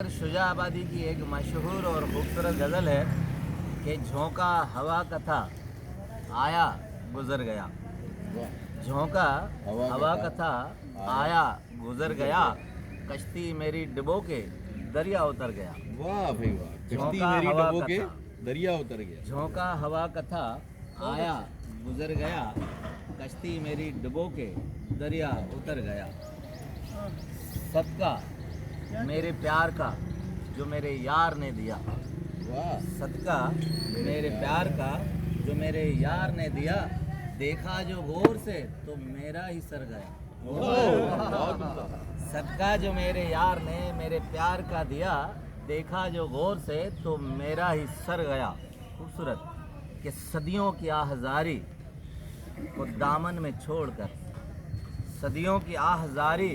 शुजा आबादी की एक मशहूर और खूबसूरत गज़ल है कि झोंका हवा का था, आया गुज़र गया। झोंका हवा का था, आया गुज़र गया, कश्ती मेरी डुबो के दरिया उतर गया। वाह भाई वाह, कश्ती झोंका मेरी हवा डुबो का के था। दरिया उतर गया। झोंका हवा का था, आया गुज़र गया, कश्ती मेरी डुबो के दरिया उतर गया। सदका मेरे प्यार का जो मेरे यार ने दिया, वाह, सदका मेरे प्यार का जो मेरे यार ने दिया, देखा जो गौर से तो मेरा ही सर गया। बहुत उम्दा। सदका जो मेरे यार ने मेरे प्यार का दिया, देखा जो गौर से तो मेरा ही सर गया। खूबसूरत कि सदियों की आहजारी को दामन में छोड़कर, सदियों की आहजारी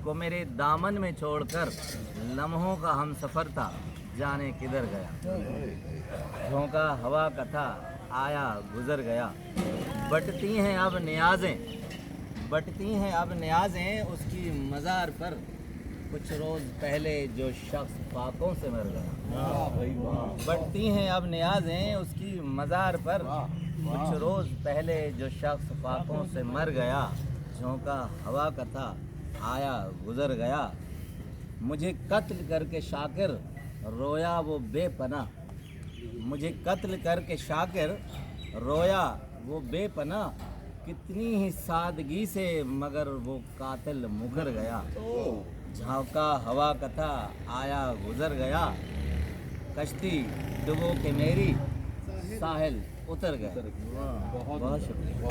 को मेरे दामन में छोड़कर, लम्हों का हम सफ़र था जाने किधर गया। झोंका हवा का था, आया गुज़र गया। बटती हैं अब नियाज़ें, बटती हैं अब नियाज़ें उसकी मज़ार पर, कुछ रोज़ पहले जो शख्स फाकों से मर गया। वाह भाई वाह, बटती हैं अब नियाज़ें उसकी मज़ार पर, कुछ रोज़ पहले जो शख्स फाकों से मर गया। झोंका हवा का था, आया गुज़र गया। मुझे कत्ल करके शाकिर रोया वो बेपना, मुझे कत्ल करके शाकिर रोया वो बेपना, कितनी ही सादगी से मगर वो कातिल मुकर गया। झोंका हवा का था, आया गुज़र गया, कश्ती डुबो के मेरी साहिल उतर गया। बहुत बहुत शुक्रिया।